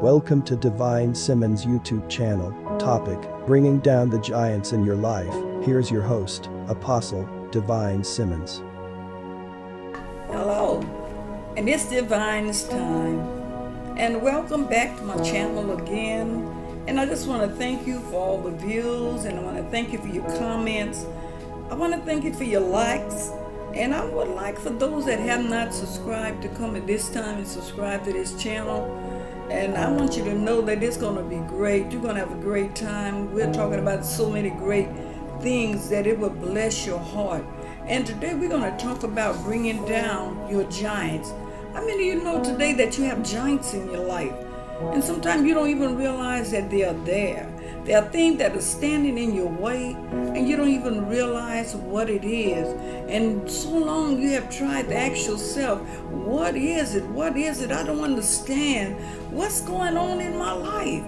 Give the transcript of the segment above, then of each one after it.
Welcome to Divine Simmons YouTube channel. Topic: Bringing down the giants in your life. Here's your host, Apostle Divine Simmons. Hello, and it's Divine's time, and welcome back to my channel again. And I just want to thank you for all the views, and I want to thank you for your comments. I want to thank you for your likes, and I would like for those that have not subscribed to come at this time and subscribe to this channel. And I want you to know that it's going to be great. You're going to have a great time. We're talking about so many great things that it will bless your heart. And today we're going to talk about bringing down your giants. How many of you know today that you have giants in your life? And sometimes you don't even realize that they are there. There are things that are standing in your way, and you don't even realize what it is. And so long you have tried to ask yourself, what is it? What is it? I don't understand. What's going on in my life?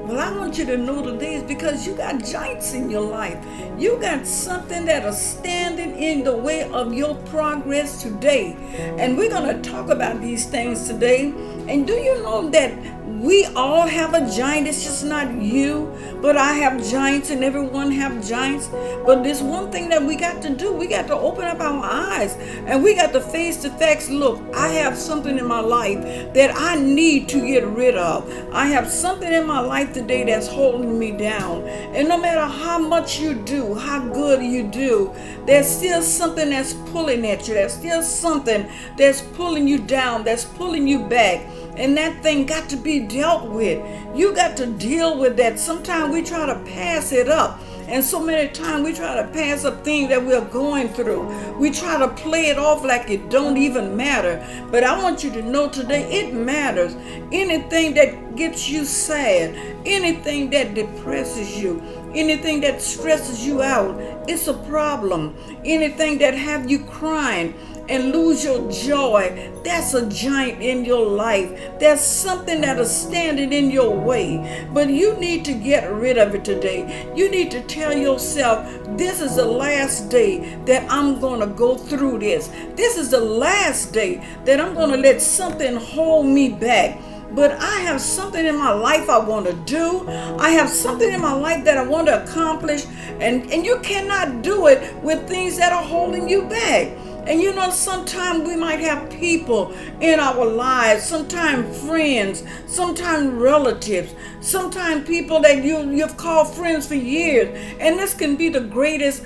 Well, I want you to know today is because you got giants in your life. You got something that is standing in the way of your progress today. And we're going to talk about these things today. And do you know that we all have a giant? It's just not you, but I have giants and everyone have giants. But there's one thing that we got to do. We got to open up our eyes and we got to face the facts. Look, I have something in my life that I need to get rid of. I have something in my life today that's holding me down. And no matter how much you do, how good you do, there's still something that's pulling at you. There's still something that's pulling you down, that's pulling you back. And that thing got to be dealt with. You got to deal with that. Sometimes we try to pass it up. And so many times we try to pass up things that we're going through. We try to play it off like it don't even matter. But I want you to know today it matters. Anything that gets you sad, anything that depresses you, anything that stresses you out, it's a problem. Anything that have you crying and lose your joy, that's a giant in your life. There's something that is standing in your way, but you need to get rid of it today. You need to tell yourself, this is the last day that I'm going to go through this. This is the last day that I'm going to let something hold me back. But I have something in my life I want to do. I have something in my life that I want to accomplish. And you cannot do it with things that are holding you back. And you know, sometimes we might have people in our lives, sometimes friends, sometimes relatives, sometimes people that you've called friends for years. And this can be the greatest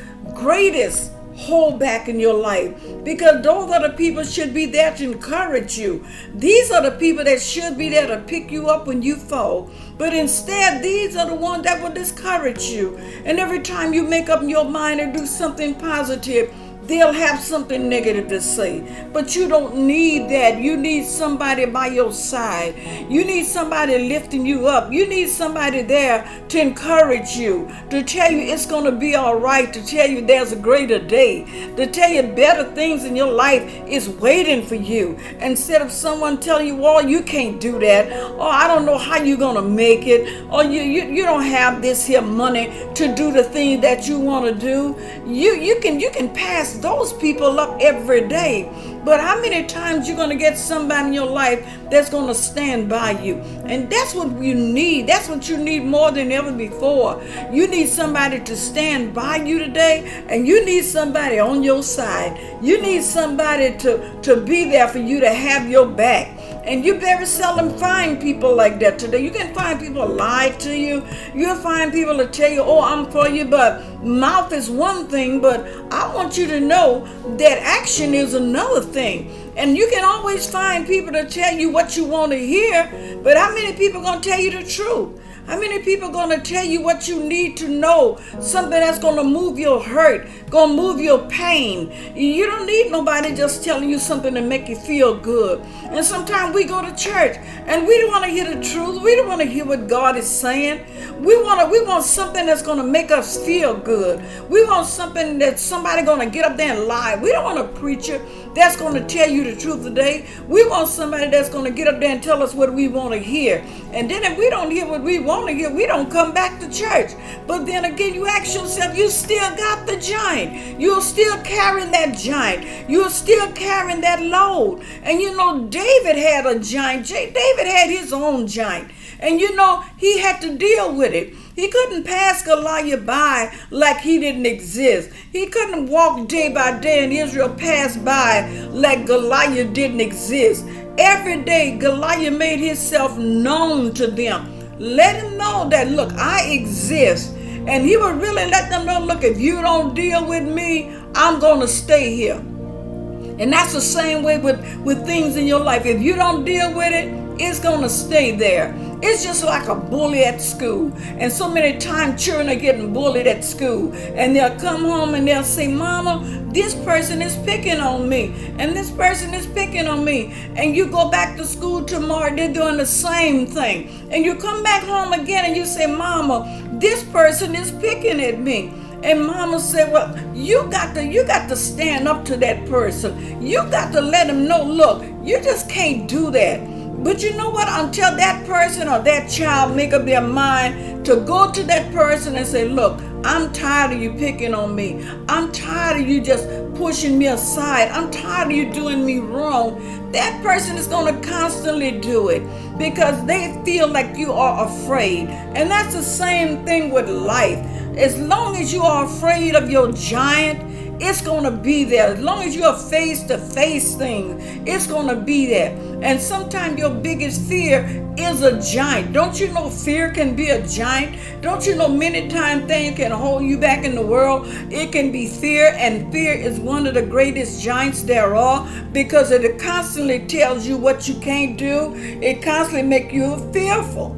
holdback in your life, because those are the people should be there to encourage you. These are the people that should be there to pick you up when you fall. But instead, these are the ones that will discourage you. And every time you make up your mind to do something positive, they'll have something negative to say. But you don't need that. You need somebody by your side. You need somebody lifting you up. You need somebody there to encourage you, to tell you it's going to be all right, to tell you there's a greater day, to tell you better things in your life is waiting for you. Instead of someone telling you, well, you can't do that, or I don't know how you're going to make it, or you don't have this here money to do the thing that you want to do. You can pass those people up every day. But how many times you're going to get somebody in your life that's going to stand by you? And that's what you need. That's what you need more than ever before. You need somebody to stand by you today, and you need somebody on your side. You need somebody to be there for you, to have your back. And you very seldom find people like that today. You can find people lie to you. You'll find people to tell you, oh, I'm for you, but mouth is one thing. But I want you to know that action is another thing. And you can always find people to tell you what you want to hear, but how many people are going to tell you the truth? How many people are going to tell you what you need to know? Something that's going to move your hurt, going to move your pain. You don't need nobody just telling you something to make you feel good. And sometimes we go to church and we don't want to hear the truth. We don't want to hear what God is saying. We want something that's going to make us feel good. We want something that somebody going to get up there and lie. We don't want a preacher that's going to tell you the truth today. We want somebody that's going to get up there and tell us what we want to hear. And then if we don't hear what we want to hear, we don't come back to church. But then again, you ask yourself, you still got the giant. You're still carrying that giant. You're still carrying that load. And you know, David had a giant. David had his own giant. And you know, he had to deal with it. He couldn't pass Goliath by like he didn't exist. He couldn't walk day by day and Israel passed by like Goliath didn't exist. Every day, Goliath made himself known to them. Let him know that, look, I exist. And he would really let them know, look, if you don't deal with me, I'm going to stay here. And that's the same way with things in your life. If you don't deal with it, it's going to stay there. It's just like a bully at school. And so many times children are getting bullied at school. And they'll come home and they'll say, Mama, this person is picking on me. And this person is picking on me. And you go back to school tomorrow, they're doing the same thing. And you come back home again and you say, Mama, this person is picking at me. And Mama said, well, you got to stand up to that person. You got to let them know, look, you just can't do that. But you know what? Until that person or that child make up their mind to go to that person and say, look, I'm tired of you picking on me. I'm tired of you just pushing me aside. I'm tired of you doing me wrong. That person is going to constantly do it because they feel like you are afraid. And that's the same thing with life. As long as you are afraid of your giant, it's going to be there. As long as you are face to face things, it's going to be there. And sometimes your biggest fear is a giant. Don't you know fear can be a giant? Don't you know many times things can hold you back in the world? It can be fear, and fear is one of the greatest giants there are because it constantly tells you what you can't do. It constantly makes you fearful.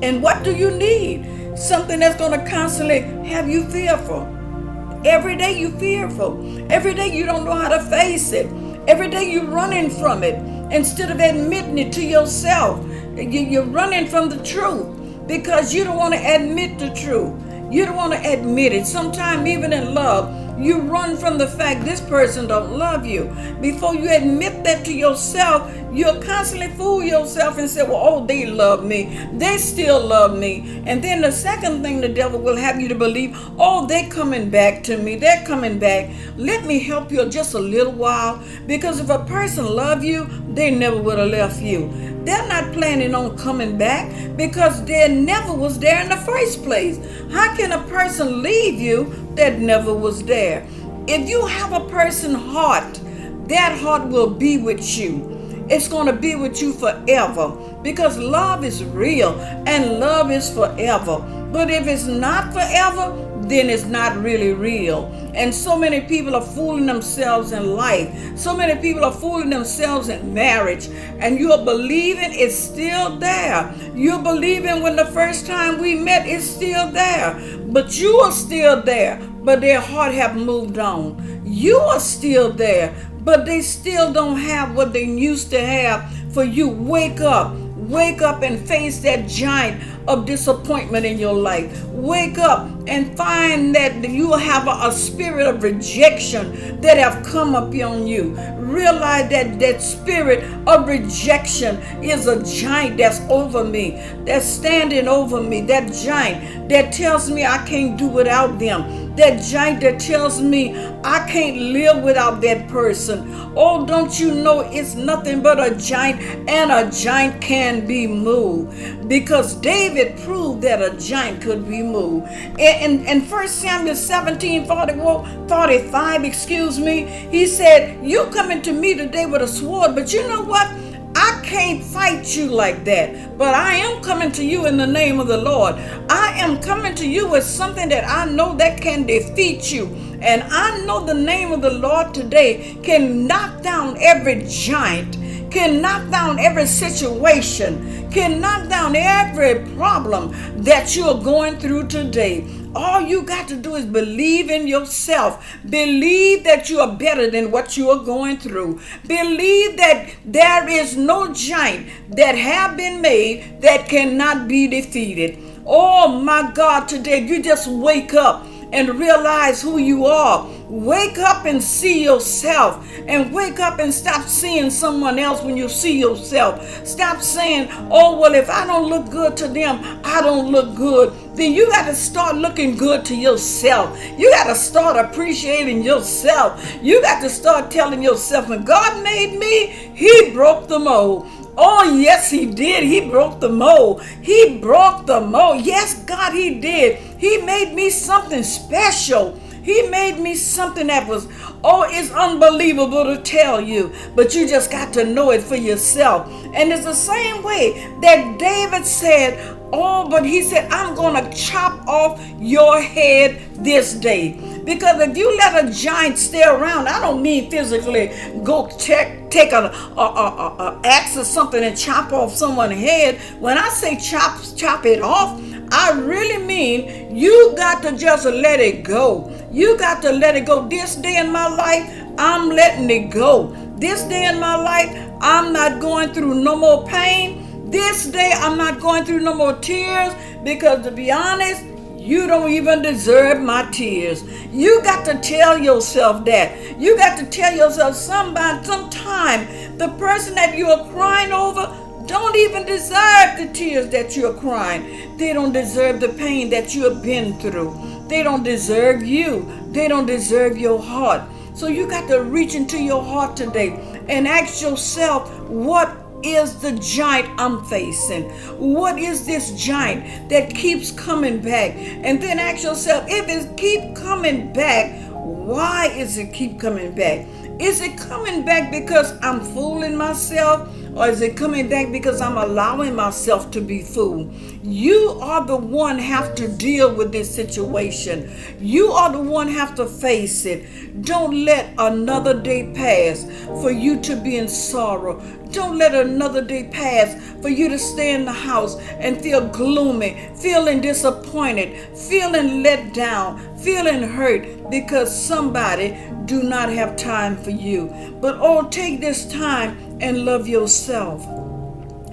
And what do you need? Something that's going to constantly have you fearful. Every day you fearful. Every day you don't know how to face it. Every day you're running from it. Instead of admitting it to yourself, you're running from the truth because you don't want to admit the truth. You don't want to admit it. Sometimes even in love, you run from the fact this person don't love you. Before you admit that to yourself, you'll constantly fool yourself and say, well, oh, they love me. They still love me. And then the second thing the devil will have you to believe, oh, they're coming back to me. They're coming back. Let me help you just a little while. Because if a person love you, they never would have left you. They're not planning on coming back because they never was there in the first place. How can a person leave you that never was there? If you have a person's heart, that heart will be with you. It's going to be with you forever because love is real and love is forever. But if it's not forever, then it's not really real. And so many people are fooling themselves in life. So many people are fooling themselves in marriage. And you're believing it's still there. You're believing when the first time we met, it's still there. But you are still there. But their heart have moved on. You are still there. But they still don't have what they used to have for you. Wake up. Wake up and face that giant of disappointment in your life. Wake up and find that you have a spirit of rejection that have come up on you. Realize that that spirit of rejection is a giant that's over me, that's standing over me. That giant that tells me I can't do without them. That giant that tells me I can't live without that person. Oh, don't you know it's nothing but a giant, and a giant can be moved. Because David proved that a giant could be moved. In 1 Samuel 45, he said, you coming to me today with a sword, but you know what? I can't fight you like that, but I am coming to you in the name of the Lord. I am coming to you with something that I know that can defeat you. And I know the name of the Lord today can knock down every giant, can knock down every situation, can knock down every problem that you're going through today. All you got to do is believe in yourself. Believe that you are better than what you are going through. Believe that there is no giant that have been made that cannot be defeated. Oh my God, today you just wake up and realize who you are. Wake up and see yourself, and wake up and stop seeing someone else when you see yourself. Stop saying, oh, well, if I don't look good to them, I don't look good. Then you got to start looking good to yourself. You got to start appreciating yourself. You got to start telling yourself, when God made me, he broke the mold. Oh, yes, he did. He broke the mold. He broke the mold. Yes, God, he did. He made me something special. He made me something that was, it's unbelievable to tell you, but you just got to know it for yourself. And it's the same way that David said, but he said, I'm going to chop off your head this day. Because if you let a giant stay around, I don't mean physically go take an axe or something and chop off someone's head. When I say chop it off, I really mean you got to just let it go. You got to let it go. This day in my life, I'm letting it go. This day in my life, I'm not going through no more pain. This day, I'm not going through no more tears, because to be honest, you don't even deserve my tears. You got to tell yourself that. You got to tell yourself sometime the person that you are crying over don't even deserve the tears that you're crying. They don't deserve the pain that you have been through. They don't deserve you. They don't deserve your heart. So you got to reach into your heart today and ask yourself, what is the giant I'm facing? What is this giant that keeps coming back? And then ask yourself, if it keep coming back, why is it keep coming back? Is it coming back because I'm fooling myself? Or is it coming back because I'm allowing myself to be fooled? You are the one have to deal with this situation. You are the one have to face it. Don't let another day pass for you to be in sorrow. Don't let another day pass for you to stay in the house and feel gloomy, feeling disappointed, feeling let down, feeling hurt because somebody do not have time for you. But take this time and love yourself.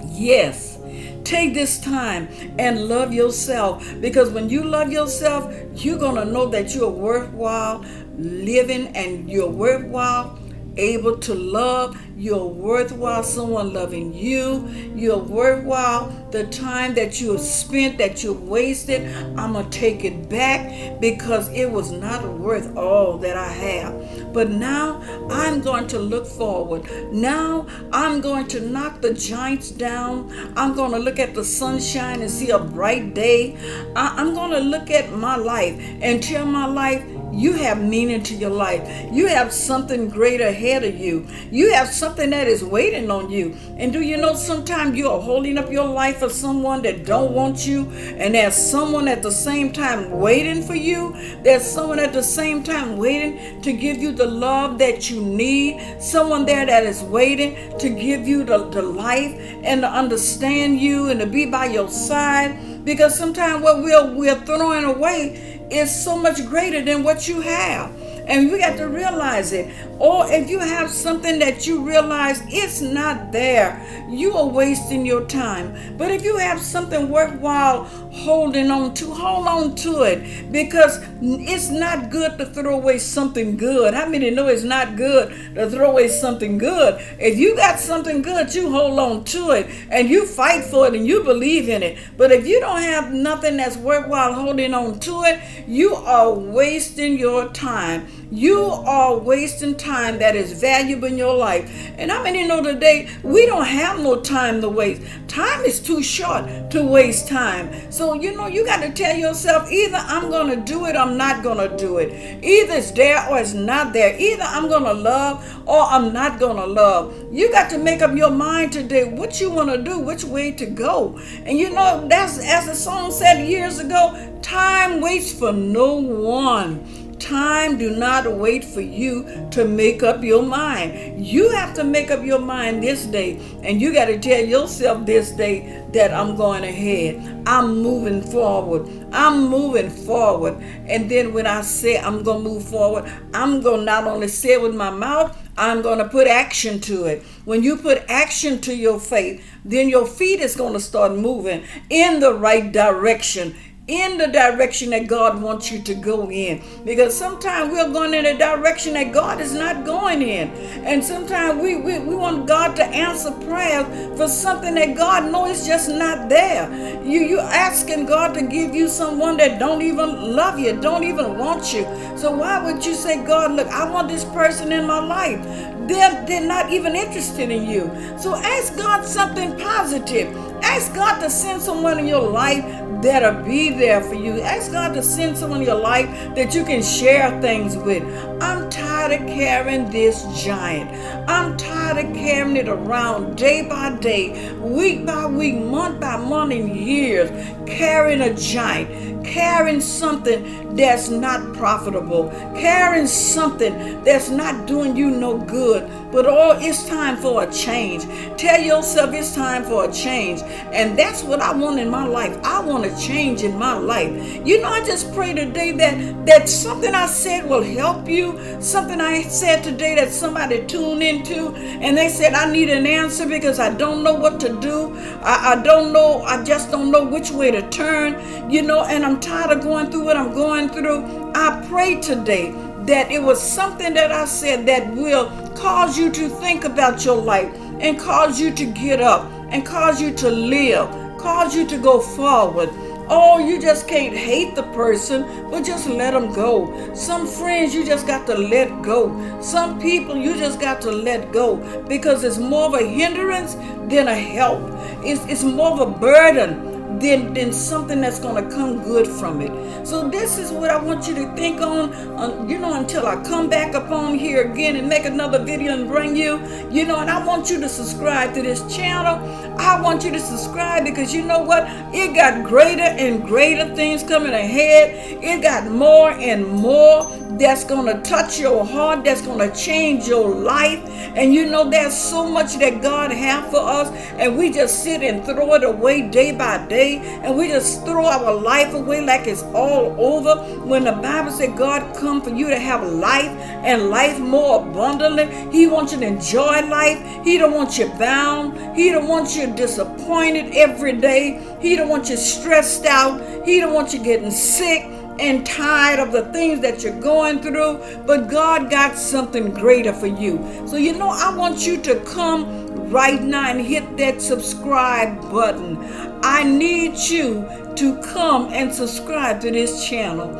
Yes, take this time and love yourself, because when you love yourself, you're going to know that you're worthwhile living and you're worthwhile able to love. You're worthwhile someone loving you. You're worthwhile the time that you have spent, that you wasted. I'm going to take it back because it was not worth all that I have. But now I'm going to look forward. Now I'm going to knock the giants down. I'm going to look at the sunshine and see a bright day. I'm going to look at my life and tell my life, you have meaning to your life. You have something great ahead of you. You have something that is waiting on you. And do you know sometimes you are holding up your life for someone that don't want you, and there's someone at the same time waiting for you. There's someone at the same time waiting to give you the love that you need. Someone there that is waiting to give you the life and to understand you and to be by your side. Because sometimes what we're throwing away is so much greater than what you have. And you got to realize it. Or if you have something that you realize it's not there, you are wasting your time. But if you have something worthwhile holding on to, hold on to it, because it's not good to throw away something good. How many know it's not good to throw away something good? If you got something good, you hold on to it and you fight for it and you believe in it. But if you don't have nothing that's worthwhile holding on to it, you are wasting your time. You are wasting time that is valuable in your life. And how many know today we don't have no time to waste? Time is too short to waste time. So you got to tell yourself, either I'm going to do it or I'm not going to do it. Either it's there or it's not there. Either I'm going to love or I'm not going to love. You got to make up your mind today what you want to do, which way to go. And that's, as the song said years ago, time waits for no one. Time do not wait for you to make up your mind. You have to make up your mind this day, and you got to tell yourself this day that I'm going ahead. I'm moving forward. I'm moving forward. And then when I say I'm going to move forward, I'm going to not only say it with my mouth, I'm going to put action to it. When you put action to your faith, then your feet is going to start moving in the right direction. in the direction that God wants you to go in. Because sometimes we're going in a direction that God is not going in. And sometimes we want God to answer prayers for something that God knows is just not there. You asking God to give you someone that don't even love you, don't even want you. So why would you say, God, look, I want this person in my life. They're not even interested in you. So ask God something positive. Ask God to send someone in your life that'll be there for you. Ask God to send someone in your life that you can share things with. I'm tired of carrying this giant. I'm tired of carrying it around day by day, week by week, month by month, and years, carrying a giant, carrying something that's not profitable, carrying something that's not doing you no good. But it's time for a change. Tell yourself it's time for a change. And that's what I want in my life. I want a change in my life. I just pray today that something I said will help you. Something I said today that somebody tuned into and they said, I need an answer because I don't know what to do. I don't know. I just don't know which way to turn, and I'm tired of going through what I'm going through. I pray today that it was something that I said that will cause you to think about your life and cause you to get up and cause you to live, cause you to go forward. Oh, you just can't hate the person, but just let them go. Some friends you just got to let go. Some people you just got to let go because it's more of a hindrance than a help. It's more of a burden than something that's going to come good from it. So this is what I want you to think on, until I come back upon here again and make another video and bring you, and I want you to subscribe to this channel. I want you to subscribe because you know what? It got greater and greater things coming ahead. It got more and more that's going to touch your heart, that's going to change your life. And there's so much that God has for us, and we just sit and throw it away day by day, and we just throw our life away like it's all over. When the Bible said God come for you to have life and life more abundantly, He wants you to enjoy life. He don't want you bound. He don't want you disappointed every day. He don't want you stressed out. He don't want you getting sick and tired of the things that you're going through. But God got something greater for you. So I want you to come right now and hit that subscribe button. I need you to come and subscribe to this channel.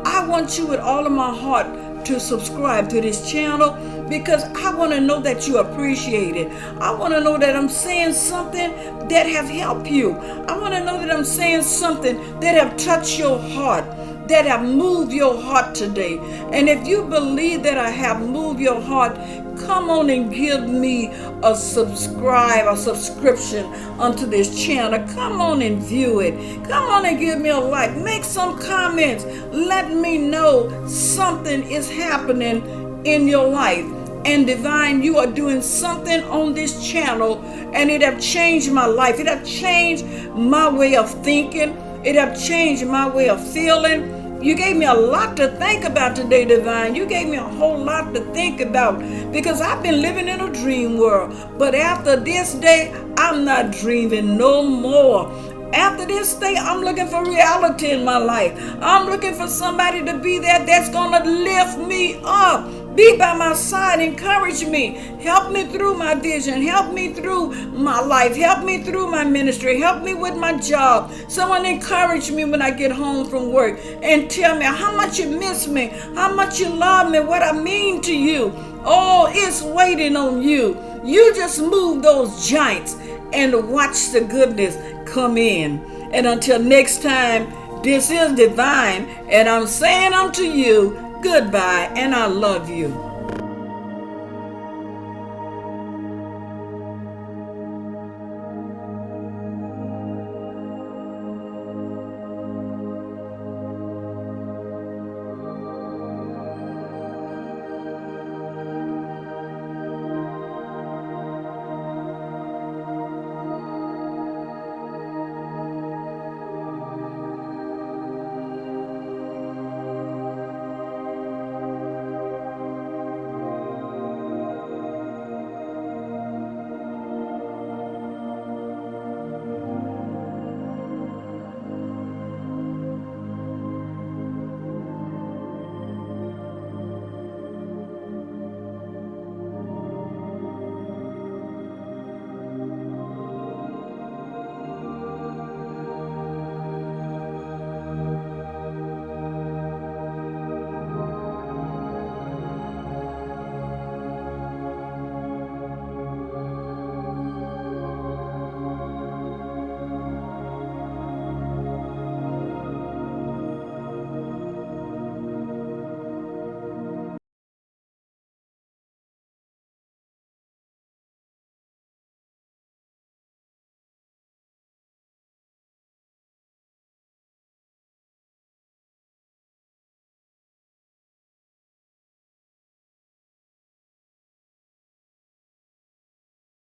I want you with all of my heart to subscribe to this channel because I want to know that you appreciate it. I want to know that I'm saying something that have helped you. I want to know that I'm saying something that have touched your heart, that have moved your heart today. And if you believe that I have moved your heart, come on and give me a subscription unto this channel. Come on and view it. Come on and give me a like. Make some comments. Let me know something is happening in your life. And Divine, you are doing something on this channel, and it have changed my life. It have changed my way of thinking. It have changed my way of feeling. You gave me a lot to think about today, Divine. You gave me a whole lot to think about because I've been living in a dream world. But after this day, I'm not dreaming no more. After this day, I'm looking for reality in my life. I'm looking for somebody to be there that's going to lift me up. Be by my side, encourage me, help me through my vision, help me through my life, help me through my ministry, help me with my job. Someone encourage me when I get home from work and tell me how much you miss me, how much you love me, what I mean to you. Oh, it's waiting on you. You just move those giants and watch the goodness come in. And until next time, this is Divine, and I'm saying unto you, goodbye, and I love you.